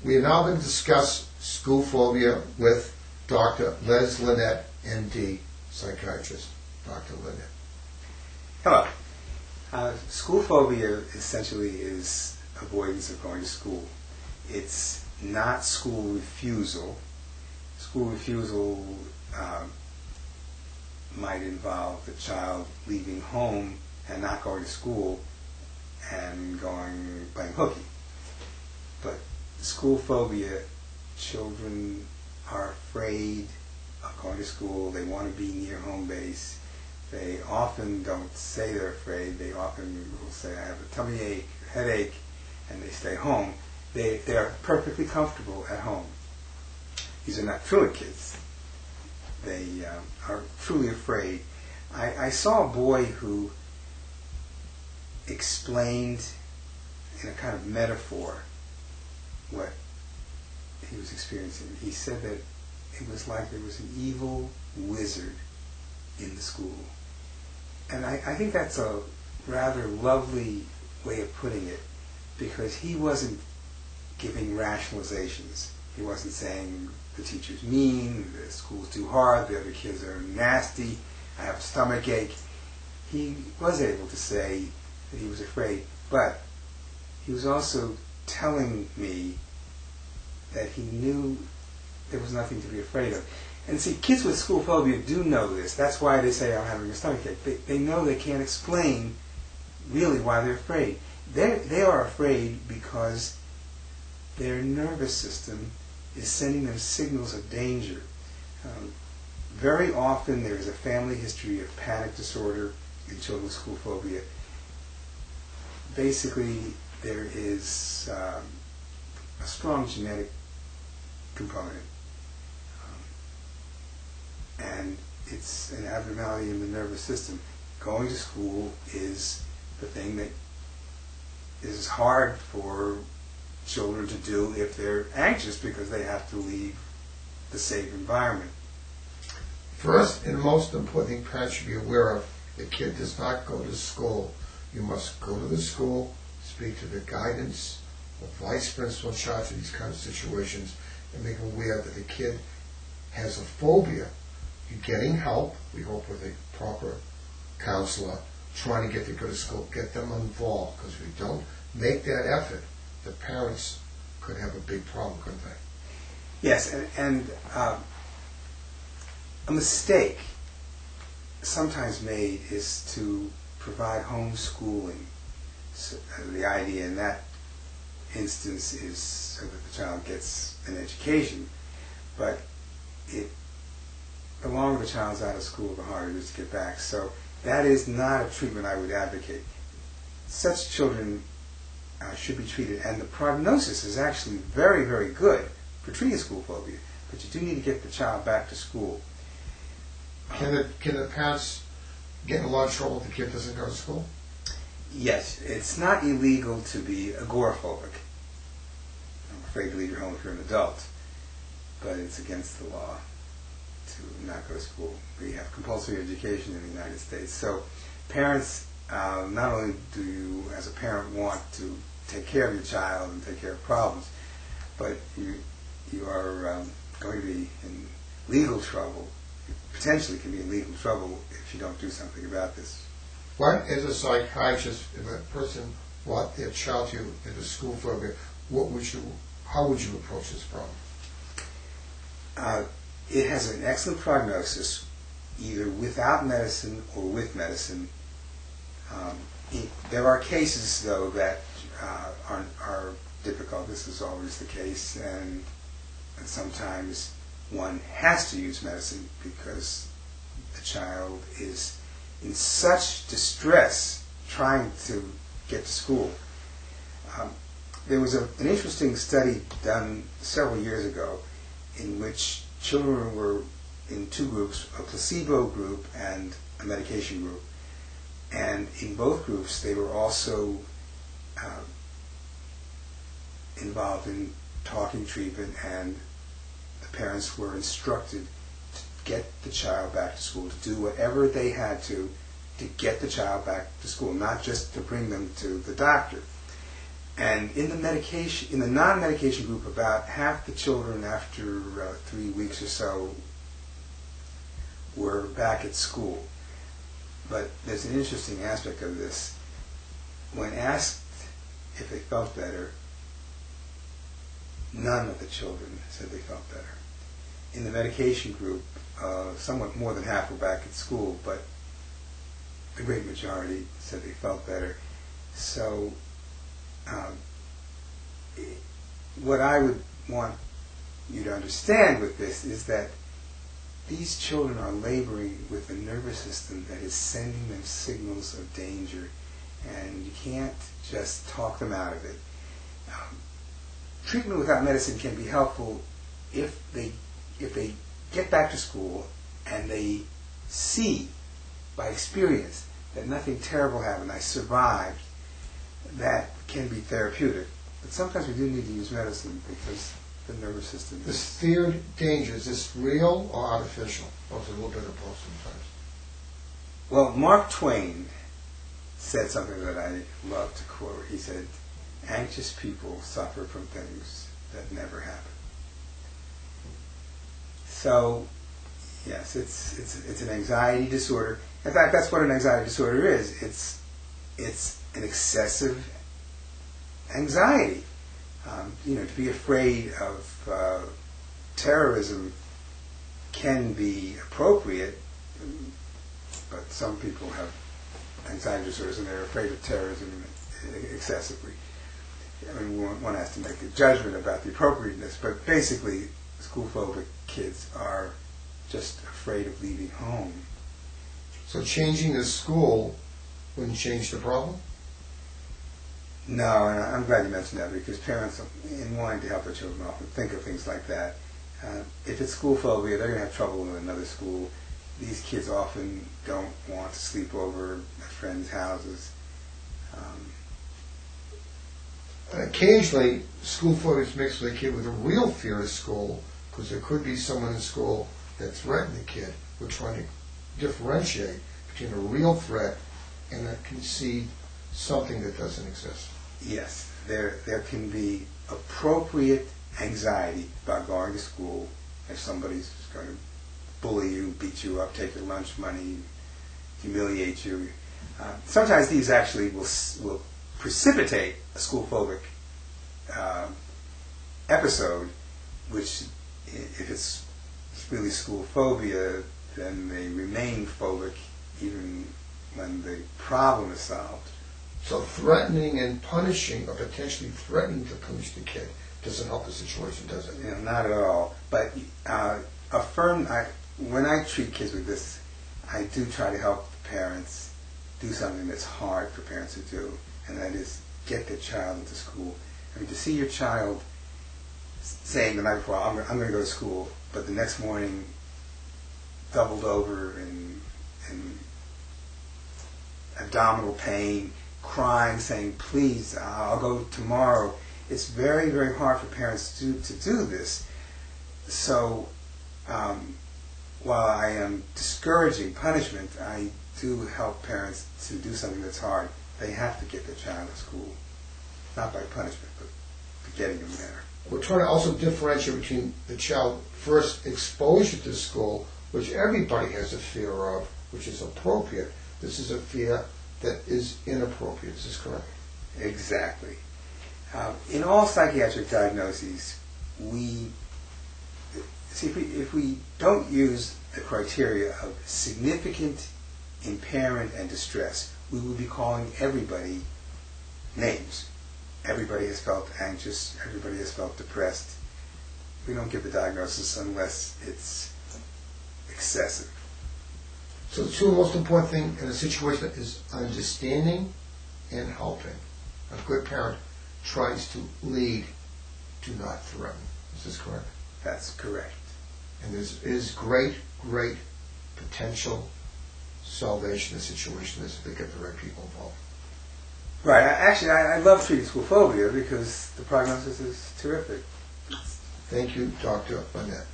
We are now going to discuss school phobia with Dr. Linet MD, psychiatrist. Dr. Linet. Hello. School phobia essentially is avoidance of going to school. It's not school refusal. School refusal might involve the child leaving home and not going to school and playing hooky. But school phobia, children are afraid of going to school. They want to be near home base. They often don't say they're afraid. They often will say, I have a tummy ache, headache, and they stay home. They're perfectly comfortable at home. These are not truant kids. They are truly afraid. I saw a boy who explained in a kind of metaphor what he was experiencing. He said that it was like there was an evil wizard in the school. And I think that's a rather lovely way of putting it, because he wasn't giving rationalizations. He wasn't saying the teacher's mean, the school's too hard, the other kids are nasty, I have a stomach ache. He was able to say that he was afraid, but he was also telling me that he knew there was nothing to be afraid of. And see, kids with school phobia do know this. That's why they say, I'm having a stomach ache. They know they can't explain really why they're afraid. They are afraid because their nervous system is sending them signals of danger. Very often there is a family history of panic disorder in children with school phobia. Basically, there is a strong genetic component. And it's an abnormality in the nervous system. Going to school is the thing that is hard for children to do if they're anxious because they have to leave the safe environment. First and most important thing parents should be aware of, the kid does not go to school. You must go to the school, speak to the guidance, the vice principal in charge of these kinds of situations, and make them aware that the kid has a phobia. You're getting help, we hope with a proper counselor, trying to get to go to school, get them involved, because if we don't make that effort, the parents could have a big problem, couldn't they? Yes, and a mistake sometimes made is to provide homeschooling. So, the idea in that instance is so that the child gets an education, but the longer the child's out of school, the harder it is to get back. So that is not a treatment I would advocate. Such children should be treated, and the prognosis is actually very, very good for treating school phobia, but you do need to get the child back to school. Can the parents get in a lot of trouble if the kid doesn't go to school? Yes, it's not illegal to be agoraphobic. I'm afraid to leave your home if you're an adult, but it's against the law to not go to school. We have compulsory education in the United States. So parents, not only do you as a parent want to take care of your child and take care of problems, but you are going to be in legal trouble. You potentially can be in legal trouble if you don't do something about this. What, as a psychiatrist, if a person brought their child to you into school phobia, how would you approach this problem? It has an excellent prognosis, either without medicine or with medicine. There are cases, though, that are difficult. This is always the case, and sometimes one has to use medicine because the child is in such distress trying to get to school. There was an interesting study done several years ago in which children were in two groups, a placebo group and a medication group. And in both groups, they were also involved in talking treatment, and the parents were instructed to get the child back to school, to do whatever they had to get the child back to school, not just to bring them to the doctor. And in the non-medication group, about half the children after 3 weeks or so were back at school. But there's an interesting aspect of this. When asked if they felt better, none of the children said they felt better. In the medication group, somewhat more than half were back at school, but the great majority said they felt better. So what I would want you to understand with this is that these children are laboring with a nervous system that is sending them signals of danger, and you can't just talk them out of it. Treatment without medicine can be helpful if they get back to school and they see by experience that nothing terrible happened, I survived. That can be therapeutic. But sometimes we do need to use medicine because the nervous system This feared danger, is this real or artificial? Or is it a little bit of both sometimes? Well, Mark Twain said something that I love to quote. He said, "Anxious people suffer from things that never happen." So, yes, it's an anxiety disorder. In fact, that's what an anxiety disorder is. It's an excessive anxiety. To be afraid of terrorism can be appropriate, but some people have anxiety disorders and they're afraid of terrorism excessively. I mean, one has to make a judgment about the appropriateness, but basically, school-phobic kids are just afraid of leaving home. So changing the school wouldn't change the problem? No, and I'm glad you mentioned that, because parents, in wanting to help their children, often think of things like that. If it's school phobia, they're going to have trouble in another school. These kids often don't want to sleep over at friends' houses. Occasionally, school phobia is mixed with a kid with a real fear of school, because there could be someone in school that threatened the kid. We're trying to differentiate between a real threat and a conceived something that doesn't exist. Yes, there can be appropriate anxiety about going to school if somebody's going to bully you, beat you up, take your lunch money, humiliate you. Sometimes these actually will precipitate a school-phobic episode, which, if it's really school phobia, then they remain phobic even when the problem is solved. So threatening and punishing, or potentially threatening to punish the kid, doesn't help the situation, does it? Not at all. But when I treat kids with this, I do try to help parents do something that's hard for parents to do, and that is get their child into school. I mean, to see your child saying the night before, I'm going to go to school, but the next morning doubled over in abdominal pain, crying, saying, please, I'll go tomorrow. It's very, very hard for parents to do this. So while I am discouraging punishment, I do help parents to do something that's hard. They have to get their child to school, not by punishment, but by getting them there. We're trying to also differentiate between the child first exposure to school, which everybody has a fear of, which is appropriate. This is a fear that is inappropriate. Is this correct? Exactly. In all psychiatric diagnoses, if we don't use the criteria of significant impairment and distress, we will be calling everybody names. Everybody has felt anxious. Everybody has felt depressed. We don't give the diagnosis unless it's excessive. So the two most important things in a situation is understanding and helping. A good parent tries to lead, do not threaten. Is this correct? That's correct. And there is great, great potential salvation in a situation if they get the right people involved. Right. I love treating school phobia because the prognosis is terrific. Thank you, Dr. Linet.